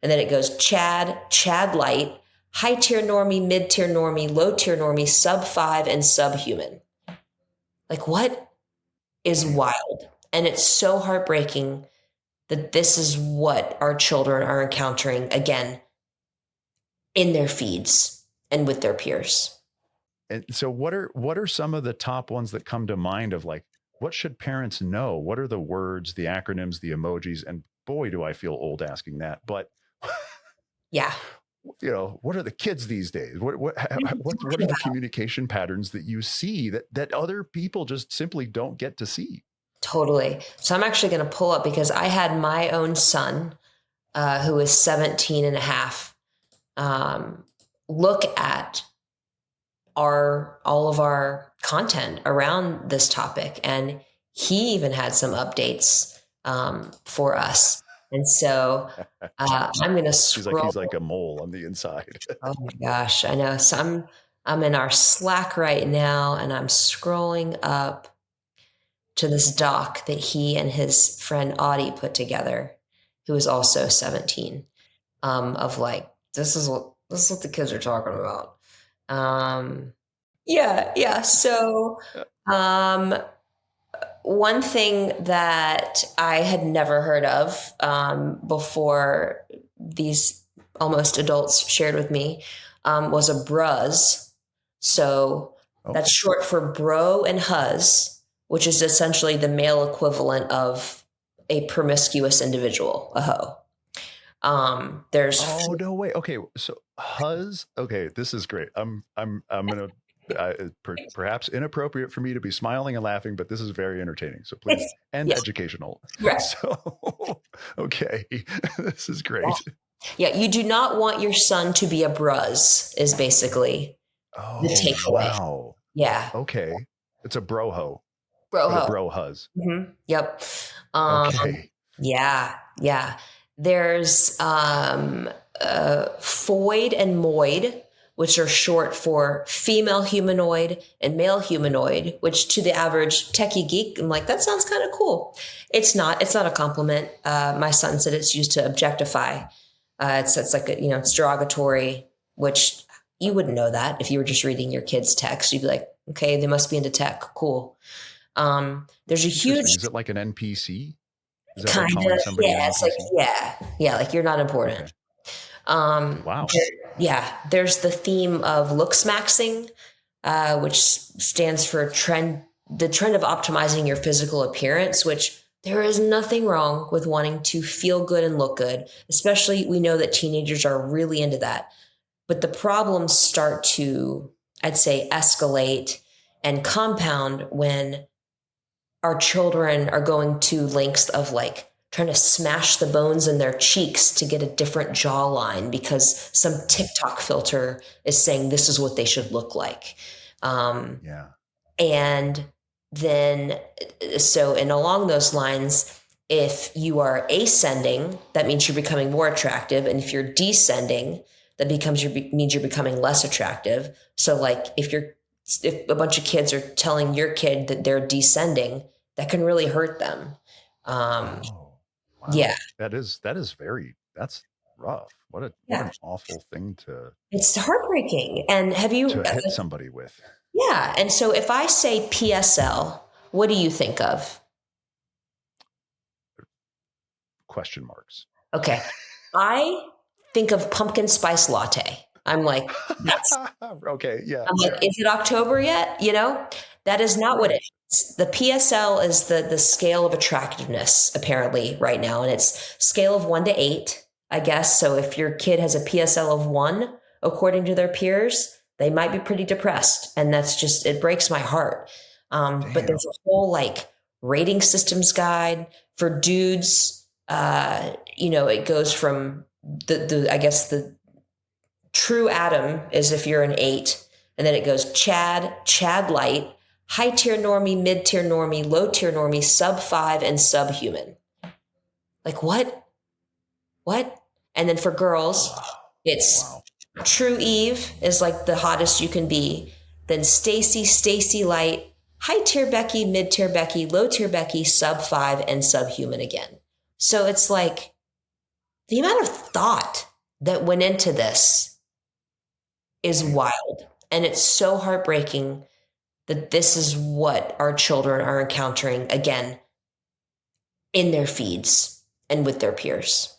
And then it goes Chad light, high tier normie, mid tier normie, low tier normie, sub 5, and subhuman. Like, what is wild? And it's so heartbreaking that this is what our children are encountering again in their feeds and with their peers. And so what are some of the top ones that come to mind of like, what should parents know? What are the words, the acronyms, the emojis? And boy, do I feel old asking that. But yeah, what are the kids these days? What are the communication patterns that you see that other people just simply don't get to see? Totally. So I'm actually going to pull up because I had my own son who is 17 and a half look at all of our content around this topic. And he even had some updates for us. And so I'm going to scroll. He's like a mole on the inside. Oh my gosh, I know. So I'm in our Slack right now, and I'm scrolling up to this doc that he and his friend Audie put together, who is also 17. Of like, this is what the kids are talking about. Yeah. So, one thing that I had never heard of before these almost adults shared with me was a brus. So that's short for bro and huz, which is essentially the male equivalent of a promiscuous individual, a hoe. There's no way. Okay, so huz. Okay, this is great. I'm gonna. Perhaps inappropriate for me to be smiling and laughing, but this is very entertaining. So please, and educational. Right. So, okay, this is great. Yeah, you do not want your son to be a brus, is basically the takeaway. Wow. Yeah. Okay. It's a broho. Broho. Bro huz. Mm-hmm. Yep. Okay. Yeah. There's foid and moid, which are short for female humanoid and male humanoid, which to the average techie geek, I'm like, that sounds kind of cool. It's not a compliment. My son said it's used to objectify. It's like, it's derogatory, which you wouldn't know that if you were just reading your kid's text. You'd be like, okay, they must be into tech. Cool. There's a huge. Is it like an NPC? Kind of. Yeah. It's like, yeah. Like you're not important. Okay. Wow. There's the theme of Looksmaxing, which stands for the trend of optimizing your physical appearance, which there is nothing wrong with wanting to feel good and look good. Especially, we know that teenagers are really into that. But the problems start to, I'd say, escalate and compound when our children are going to lengths of like trying to smash the bones in their cheeks to get a different jawline because some TikTok filter is saying this is what they should look like. And then, and along those lines, if you are ascending, that means you're becoming more attractive. And if you're descending, that means you're becoming less attractive. So like if a bunch of kids are telling your kid that they're descending, that can really hurt them. Wow. Yeah, that's rough. What an awful thing it's heartbreaking. And have you to hit somebody with? Yeah. And so if I say PSL, what do you think of? Question marks. Okay. I think of pumpkin spice latte. I'm like, that's okay. Yeah. I'm like, is it October yet? That is not what it is. The PSL is the scale of attractiveness apparently right now. And it's scale of 1 to 8, I guess. So if your kid has a PSL of 1, according to their peers, they might be pretty depressed. And that's just, it breaks my heart. But there's a whole like rating systems guide for dudes. It goes from the true Adam is if you're an 8, and then it goes Chad light, high tier normie, mid tier normie, low tier normie, sub 5, and subhuman. Like what? And then for girls, it's true Eve is like the hottest you can be. Then Stacy light, high tier Becky, mid tier Becky, low tier Becky, sub 5, and subhuman again. So it's like The amount of thought that went into this is wild. And it's so heartbreaking that this is what our children are encountering again in their feeds and with their peers.